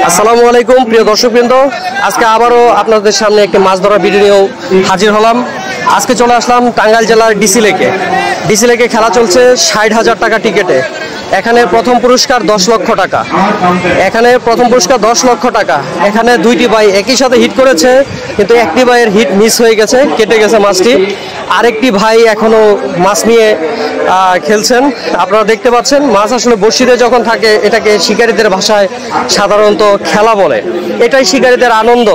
আসসালামু আলাইকুম প্রিয় দর্শকবৃন্দ, আজকে আবারও আপনাদের সামনে একটি মাছ ধরার ভিডিও নিয়ে হাজির হলাম। আজকে চলে আসলাম টাঙ্গাইল জেলার ডিসি লেকে খেলা চলছে 60,000 টাকা টিকেটে। এখানে প্রথম পুরস্কার 10 লক্ষ টাকা। এখানে দুইটি ভাই একই সাথে হিট করেছে, কিন্তু একটি ভাইয়ের হিট মিস হয়ে গেছে, কেটে গেছে মাছটি। আরেকটি ভাই এখনো মাছ নিয়ে খেলছেন। আপনারা দেখতে পাচ্ছেন মাছ আসলে বড়শিতে যখন থাকে এটাকে শিকারীদের ভাষায় সাধারণত খেলা বলে। এটাই শিকারীদের আনন্দ,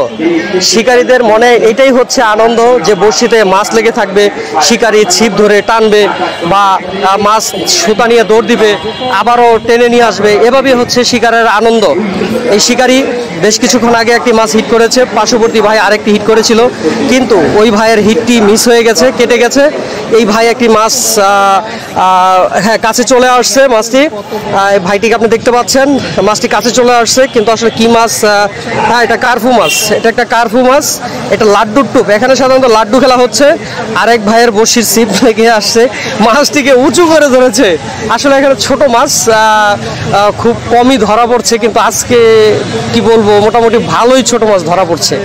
শিকারীদের মনে এটাই হচ্ছে আনন্দ যে বড়শিতে মাছ লেগে থাকবে, শিকারী ছিপ ধরে টানবে বা মাছ সুতা নিয়ে দৌড় দিবে, আবারও টেনে নিয়ে আসবে। এভাবেই হচ্ছে শিকারের আনন্দ। এই শিকারী বেশ কিছুক্ষণ আগে একটি মাছ হিট করেছে, পার্শ্ববর্তী ভাই আরেকটি হিট করেছিল, কিন্তু ওই ভাইয়ের হিটটি মিস হয়ে গেছে, কেটে গেছে। এই ভাই একটি মাছ কাছে চলে আসছে, মাছটি ভাইটিকে আপনি দেখতে পাচ্ছেন, মাছটি কাছে চলে আসছে, কিন্তু আসলে কি মাছ? হ্যাঁ, এটা কার্ফু মাছ। এটা একটা কার্ফু মাছ, এটা লাড্ডুর টুপ। এখানে সাধারণত লাড্ডু খেলা হচ্ছে। আরেক ভাইয়ের বড়শির ছিপ লেগে আসছে, মাছটিকে উঁচু করে ধরেছে। আসলে এখানে ছোট মাছ খুব কমই ধরা পড়ছে, কিন্তু আজকে কি বলবো, মোটামুটি ভালোই ছোট মাছ ধরা পড়ছে।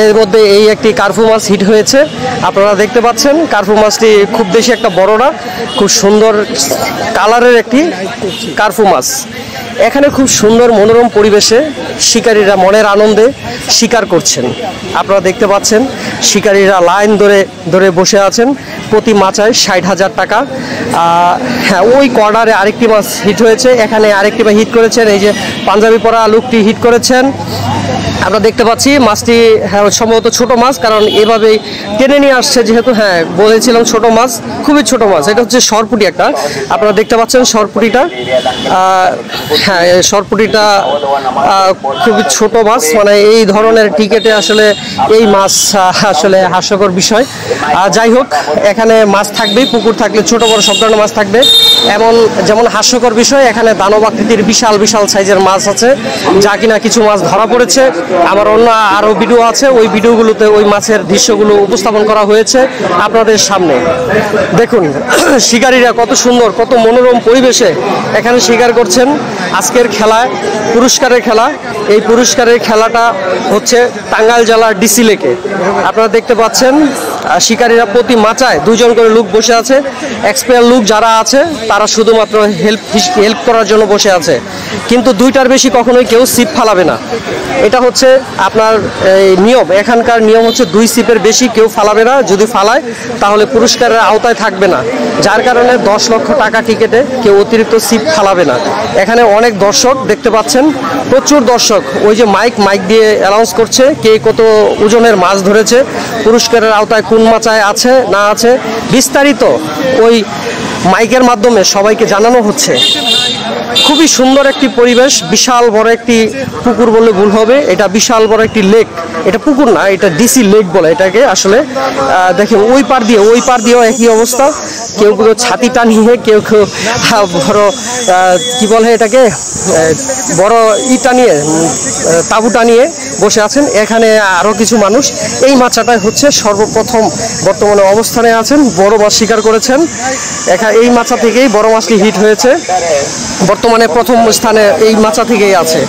এর মধ্যে এই একটি কার্ফু মাছ হিট হয়েছে, আপনারা দেখতে পাচ্ছেন। কার্ফু মাছটি খুব বেশি একটা বড় না, খুব সুন্দর কালারের একটি কার্ফু মাছ। এখানে খুব সুন্দর মনোরম পরিবেশে শিকারীরা মনের আনন্দে শিকার করছেন। আপনারা দেখতে পাচ্ছেন শিকারীরা লাইন ধরে বসে আছেন। প্রতি মাচায় 60,000 টাকা। হ্যাঁ, ওই কর্নারে আরেকটি মাছ হিট হয়েছে, এখানে আরেকটি ভাই হিট করেছেন। এই যে পাঞ্জাবি পরা লোকটি হিট করেছেন, আমরা দেখতে পাচ্ছি মাছটি। হ্যাঁ, সম্ভবত ছোট মাছ, কারণ এভাবেই টেনে নিয়ে আসছে, যেহেতু হ্যাঁ বলেছিলাম ছোট মাছ, খুবই ছোট মাছ। এটা হচ্ছে সরপুটি একটা, আপনারা দেখতে পাচ্ছেন সরপুটিটা। হ্যাঁ, সরপুটিটা খুবই ছোট মাছ, মানে এই ধরনের টিকেটে আসলে এই মাছ আসলে হাস্যকর বিষয়। যাই হোক, এখানে মাছ থাকবেই, পুকুর থাকলে ছোট বড় সব ধরনের মাছ থাকবে। যেমন হাস্যকর বিষয়, এখানে দানব আকৃতির বিশাল সাইজের মাছ আছে, যা কিনা কিছু মাছ ধরা পড়েছে। আমার অন্য আরও ভিডিও আছে, ওই ভিডিওগুলোতে ওই মাছের দৃশ্যগুলো উপস্থাপন করা হয়েছে আপনাদের সামনে। দেখুন শিকারীরা কত সুন্দর, কত মনোরম পরিবেশে এখানে শিকার করছেন। আজকের খেলায় পুরস্কারের খেলা, এই পুরস্কারের খেলাটা হচ্ছে টাঙ্গাইল জেলার ডিসি লেকে। আপনারা দেখতে পাচ্ছেন শিকারীরা প্রতি মাচায় 2 জন করে লোক বসে আছে। এক্সপায়ার লোক যারা আছে তারা শুধুমাত্র হেল্প করার জন্য বসে আছে, কিন্তু 2টার বেশি কখনোই কেউ ছিপ ফালাবে না। এটা হচ্ছে আপনার নিয়ম, এখানকার নিয়ম হচ্ছে 2 ছিপের বেশি কেউ ফালাবে না। যদি ফালায় তাহলে পুরস্কারের আওতায় থাকবে না, যার কারণে 10 লক্ষ টাকা টিকেটে কেউ অতিরিক্ত ছিপ ফালাবে না। এখানে অনেক দর্শক দেখতে পাচ্ছেন, প্রচুর দর্শক। ওই যে মাইক দিয়ে অ্যানাউন্স করছে কে কত ওজনের মাছ ধরেছে, পুরস্কারের আওতায় কোন মাচায় আছে না আছে, বিস্তারিত ওই মাইকের মাধ্যমে সবাইকে জানানো হচ্ছে। খুবই সুন্দর একটি পরিবেশ, বিশাল বড় একটি পুকুর বললে ভুল হবে, এটা বিশাল বড় একটি লেক। এটা পুকুর না, এটা ডিসি লেক বলে এটাকে আসলে। দেখেন ওই পার দিয়েও একই অবস্থা। কেউ ছাতি টানিয়ে, কেউ বড় কি বলে এটাকে, বড় টানিয়ে, তাঁবু টানিয়ে বসে আছেন। এখানে আরও কিছু মানুষ এই মাছটাই হচ্ছে সর্বপ্রথম বর্তমানে অবস্থানে আছেন, বড় মাছ শিকার করেছেন। এই মাছা থেকেই বড় মাছটি হিট হয়েছে, বর্তমানে প্রথম স্থানে এই মাছা থেকেই আছে।